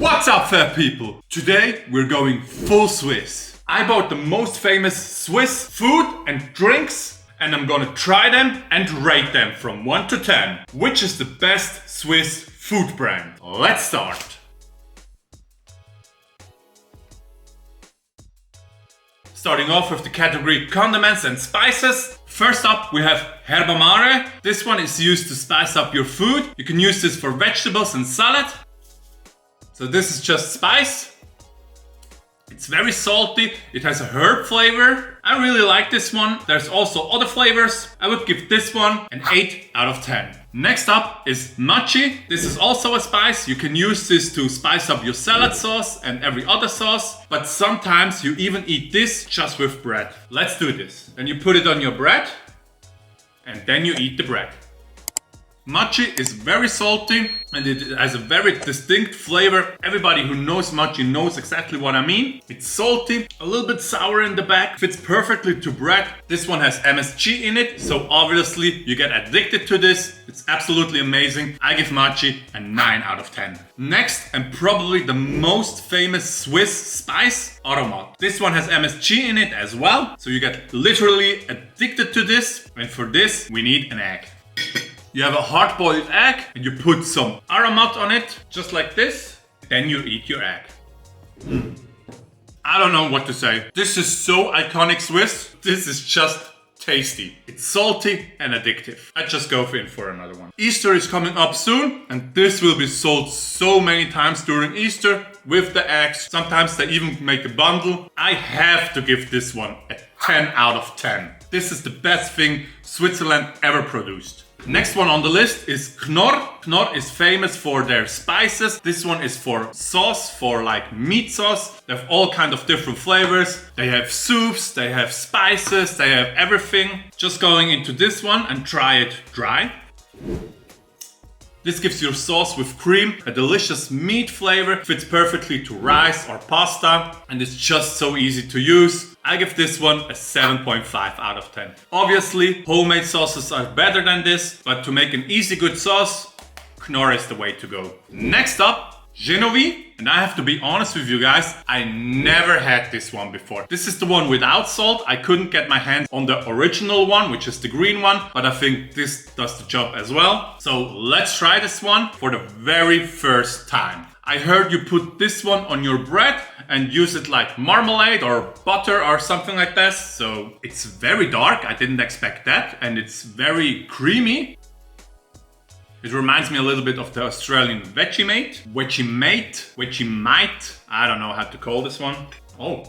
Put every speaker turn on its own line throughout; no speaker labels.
What's up, fair people? Today we're going full Swiss. I bought the most famous Swiss food and drinks and I'm gonna try them and rate them from 1 to 10. Which is the best Swiss food brand? Let's start. Starting off with the category condiments and spices. First up we have Herba Mare. This one is used to spice up your food. You can use this for vegetables and salad. So this is just spice. It's very salty. It has a herb flavor. I really like this one. There's also other flavors. I would give this one an 8 out of 10. Next up is Machi. This is also a spice. You can use this to spice up your salad sauce and every other sauce. But sometimes you even eat this just with bread. Let's do this. Then you put it on your bread and then you eat the bread. Machi is very salty and it has a very distinct flavor. Everybody who knows machi knows exactly what I mean. It's salty, a little bit sour in the back, fits perfectly to bread. This one has MSG in it, so obviously you get addicted to this. It's absolutely amazing. I give machi a 9 out of 10. Next, and probably the most famous Swiss spice, Aromat. This one has MSG in it as well, so you get literally addicted to this. And for this, we need an egg. You have a hard-boiled egg and you put some aromat on it, just like this. Then you eat your egg. I don't know what to say. This is so iconic Swiss. This is just tasty. It's salty and addictive. I just go in for another one. Easter is coming up soon and this will be sold so many times during Easter with the eggs. Sometimes they even make a bundle. I have to give this one a 10 out of 10. This is the best thing Switzerland ever produced. Next one on the list is Knorr. Knorr is famous for their spices. This one is for sauce, for like meat sauce. They have all kind of different flavors. They have soups, they have spices, they have everything. Just going into this one and try it dry. This gives your sauce with cream a delicious meat flavor, fits perfectly to rice or pasta, and it's just so easy to use. I give this one a 7.5 out of 10. Obviously, homemade sauces are better than this, but to make an easy good sauce, Knorr is the way to go. Next up, Genovese. And I have to be honest with you guys, I never had this one before. This is the one without salt. I couldn't get my hands on the original one, which is the green one, but I think this does the job as well. So let's try this one for the very first time. I heard you put this one on your bread and use it like marmalade or butter or something like this. So it's very dark. I didn't expect that. And it's very creamy. It reminds me a little bit of the Australian Vegemite. I don't know how to call this one. Oh,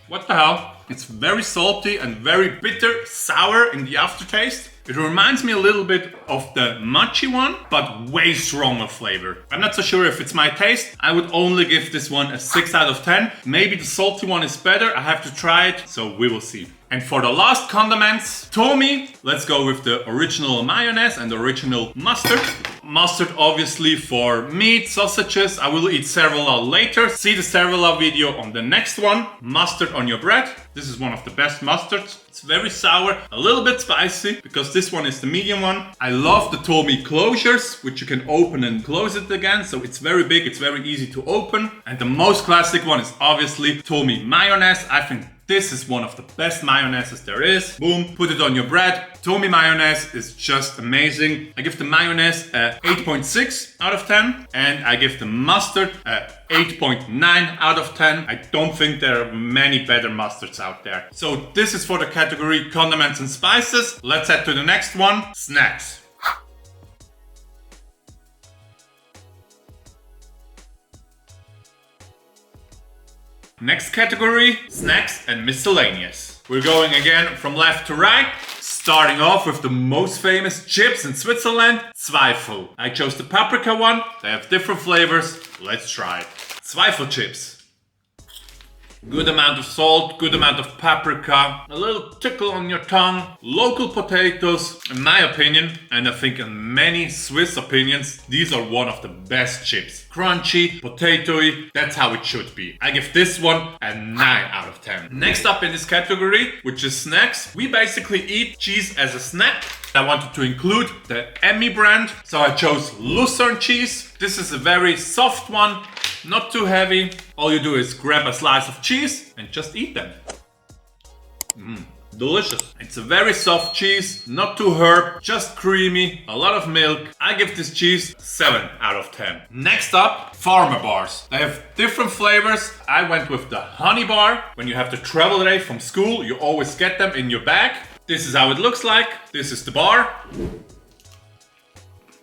what the hell? It's very salty and very bitter, sour in the aftertaste. It reminds me a little bit of the Machi one, but way stronger flavor. I'm not so sure if it's my taste. I would only give this one a 6 out of 10. Maybe the salty one is better. I have to try it, so we will see. And for the last condiments, Tomi. Let's go with the original mayonnaise and the original mustard. Mustard obviously for meat, sausages. I will eat cervelat later. See the cervelat video on the next one. Mustard on your bread. This is one of the best mustards. It's very sour, a little bit spicy because this one is the medium one. I love the Tomi closures, which you can open and close it again. So it's very big, it's very easy to open. And the most classic one is obviously Tomi mayonnaise. I think this is one of the best mayonnaises there is. Boom, put it on your bread. Tomi mayonnaise is just amazing. I give the mayonnaise a 8.6 out of 10 and I give the mustard a 8.9 out of 10. I don't think there are many better mustards out there. So this is for the category condiments and spices. Let's head to the next one, snacks. Next category, snacks and miscellaneous. We're going again from left to right, starting off with the most famous chips in Switzerland, Zweifel. I chose the paprika one, they have different flavors, let's try it. Zweifel chips. Good amount of salt, good amount of paprika, a little tickle on your tongue, local potatoes. In my opinion, and I think in many Swiss opinions, these are one of the best chips. Crunchy, potatoey, that's how it should be. I give this one a 9 out of 10. Next up in this category, which is snacks, we basically eat cheese as a snack. I wanted to include the Emmy brand, so I chose Lucerne cheese. This is a very soft one, not too heavy. All you do is grab a slice of cheese and just eat them. Delicious. It's a very soft cheese, not too herb, just creamy, a lot of milk. I give this cheese 7 out of 10. Next up, Farmer bars. They have different flavors. I went with the honey bar. When you have to travel today from school, you always get them in your bag. This is how it looks like. This is the bar.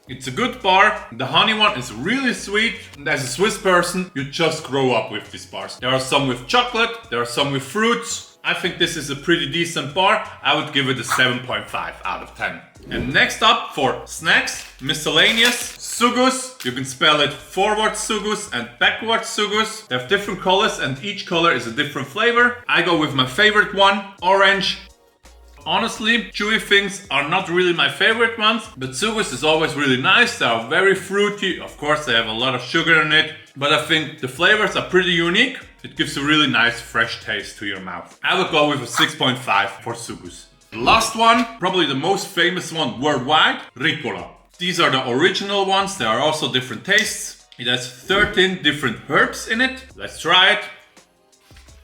It's a good bar. The honey one is really sweet. And as a Swiss person, you just grow up with these bars. There are some with chocolate, there are some with fruits. I think this is a pretty decent bar. I would give it a 7.5 out of 10. And next up for snacks, miscellaneous, sugus. You can spell it forward sugus and backward sugus. They have different colors and each color is a different flavor. I go with my favorite one, orange. Honestly, chewy things are not really my favorite ones, but sugus is always really nice. They are very fruity. Of course, they have a lot of sugar in it, but I think the flavors are pretty unique. It gives a really nice fresh taste to your mouth. I would go with a 6.5 for sugus. The last one, probably the most famous one worldwide, ricola. These are the original ones. There are also different tastes. It has 13 different herbs in it. Let's try it.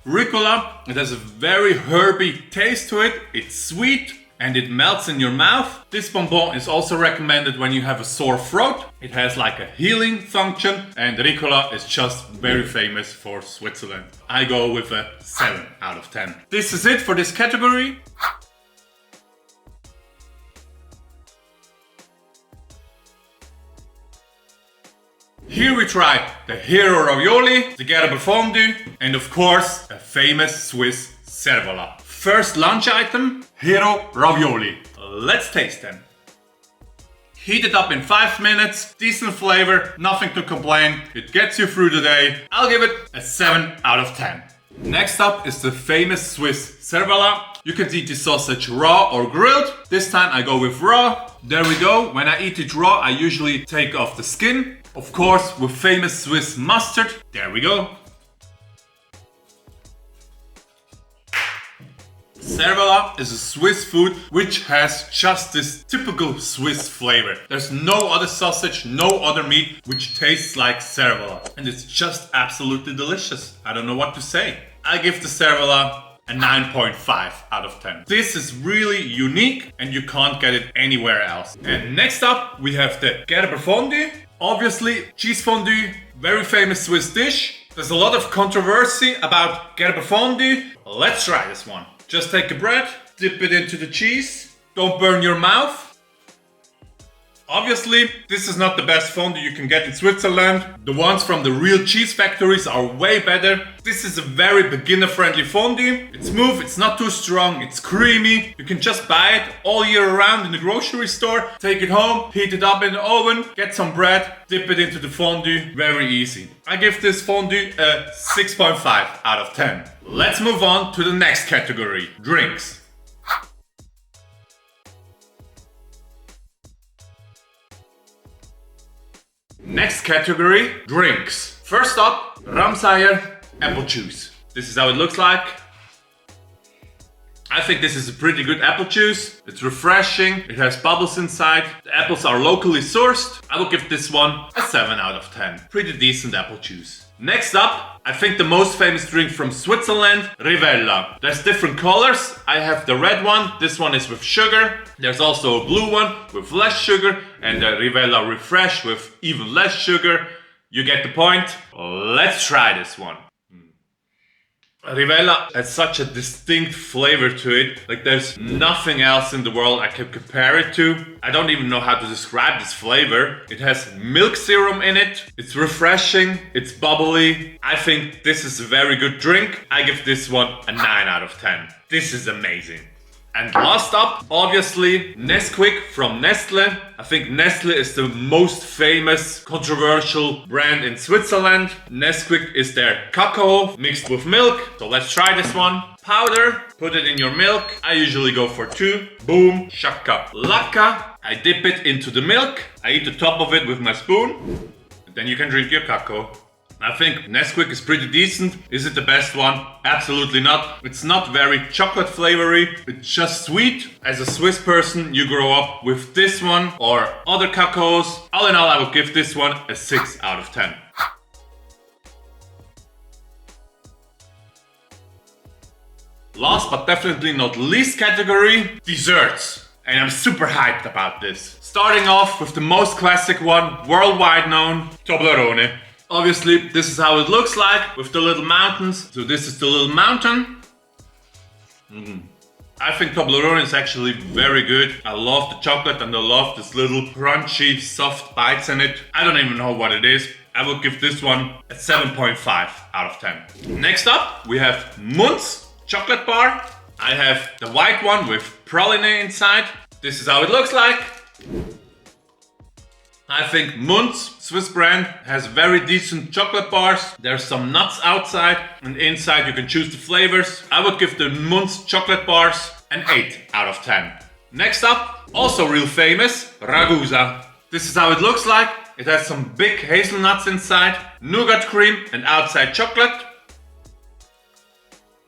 Ricola, it has a very herby taste to it. It's sweet and it melts in your mouth. This bonbon is also recommended when you have a sore throat. It has like a healing function and ricola is just very famous for Switzerland. I go with a 7 out of 10. This is it for this category. Here we try the hero ravioli, the Gerber fondue, and of course, a famous Swiss cervelat. First lunch item, hero ravioli. Let's taste them. Heat it up in 5 minutes, decent flavor, nothing to complain. It gets you through the day. I'll give it a 7 out of 10. Next up is the famous Swiss cervelat. You can eat the sausage raw or grilled. This time I go with raw. There we go. When I eat it raw, I usually take off the skin. Of course, with famous Swiss mustard. There we go. Cervelat is a Swiss food which has just this typical Swiss flavor. There's no other sausage, no other meat which tastes like cervelat. And it's just absolutely delicious. I don't know what to say. I give the cervelat a 9.5 out of 10. This is really unique and you can't get it anywhere else. And next up we have the Gerber fondue. Obviously, cheese fondue, very famous Swiss dish. There's a lot of controversy about Gerber fondue. Let's try this one. Just take a bread, dip it into the cheese. Don't burn your mouth. Obviously, this is not the best fondue you can get in Switzerland. The ones from the real cheese factories are way better. This is a very beginner-friendly fondue. It's smooth, it's not too strong, it's creamy. You can just buy it all year round in the grocery store. Take it home, heat it up in the oven, get some bread, dip it into the fondue. Very easy. I give this fondue a 6.5 out of 10. Let's move on to the next category, drinks. Next category, drinks. First up, Ramsayer apple juice. This is how it looks like. I think this is a pretty good apple juice. It's refreshing, it has bubbles inside. The apples are locally sourced. I will give this one a 7 out of 10. Pretty decent apple juice. Next up, I think the most famous drink from Switzerland, Rivella. There's different colors. I have the red one. This one is with sugar. There's also a blue one with less sugar and a Rivella Refresh with even less sugar. You get the point. Let's try this one. Rivella has such a distinct flavor to it. Like there's nothing else in the world I can compare it to. I don't even know how to describe this flavor. It has milk serum in it. It's refreshing. It's bubbly. I think this is a very good drink. I give this one a 9 out of 10. This is amazing. And last up, obviously, Nesquik from Nestle. I think Nestle is the most famous, controversial brand in Switzerland. Nesquik is their cacao mixed with milk. So let's try this one. Powder, put it in your milk. I usually go for 2. Boom, shaka laka. I dip it into the milk. I eat the top of it with my spoon. And then you can drink your cacao. I think Nesquik is pretty decent. Is it the best one? Absolutely not. It's not very chocolate flavory. It's just sweet. As a Swiss person, you grow up with this one or other cacaos. All in all, I would give this one a 6 out of 10. Last but definitely not least category, desserts. And I'm super hyped about this. Starting off with the most classic one, worldwide known, Toblerone. Obviously, this is how it looks like with the little mountains. So this is the little mountain. I think Toblerone is actually very good. I love the chocolate and I love this little crunchy, soft bites in it. I don't even know what it is. I will give this one a 7.5 out of 10. Next up, we have Munz chocolate bar. I have the white one with praline inside. This is how it looks like. I think Munz, Swiss brand, has very decent chocolate bars. There's some nuts outside and inside you can choose the flavors. I would give the Munz chocolate bars an 8 out of 10. Next up, also real famous, Ragusa. This is how it looks like. It has some big hazelnuts inside, nougat cream and outside chocolate.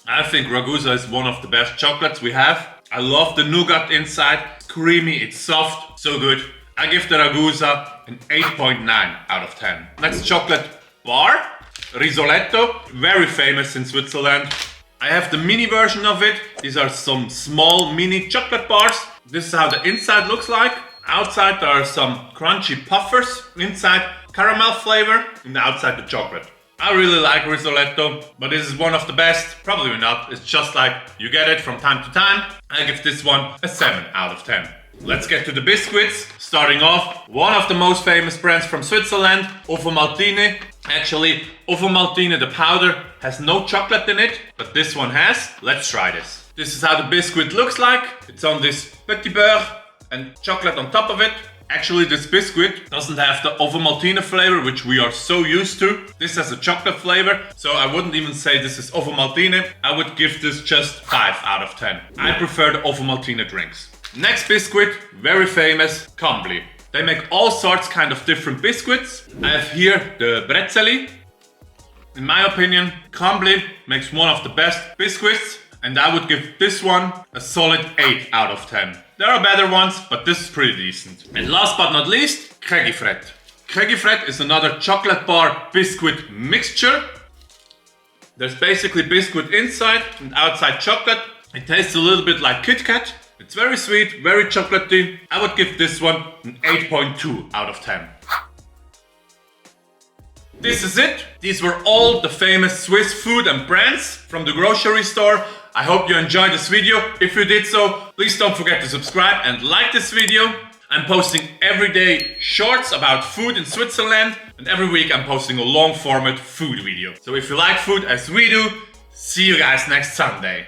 I think Ragusa is one of the best chocolates we have. I love the nougat inside. It's creamy, it's soft, so good. I give the Ragusa an 8.9 out of 10. Next chocolate bar, Risoletto, very famous in Switzerland. I have the mini version of it. These are some small mini chocolate bars. This is how the inside looks like. Outside there are some crunchy puffers. Inside caramel flavor and outside the chocolate. I really like Risoletto, but this is one of the best. Probably not, it's just like you get it from time to time. I give this one a 7 out of 10. Let's get to the biscuits. Starting off, one of the most famous brands from Switzerland, Ovomaltine. Actually, Ovomaltine, the powder, has no chocolate in it, but this one has. Let's try this. This is how the biscuit looks like. It's on this petit beurre and chocolate on top of it. Actually, this biscuit doesn't have the Ovomaltine flavor, which we are so used to. This has a chocolate flavor, so I wouldn't even say this is Ovomaltine. I would give this just 5 out of 10. I prefer the Ovomaltine drinks. Next biscuit, very famous, Cambly. They make all sorts kind of different biscuits. I have here the Bretzeli. In my opinion, Cambly makes one of the best biscuits, and I would give this one a solid 8 out of 10. There are better ones, but this is pretty decent. And last but not least, Kregifred. Kregifred is another chocolate bar biscuit mixture. There's basically biscuit inside and outside chocolate. It tastes a little bit like Kit Kat. It's very sweet, very chocolatey. I would give this one an 8.2 out of 10. This is it. These were all the famous Swiss food and brands from the grocery store. I hope you enjoyed this video. If you did so, please don't forget to subscribe and like this video. I'm posting every day shorts about food in Switzerland, and every week I'm posting a long format food video. So if you like food as we do, see you guys next Sunday.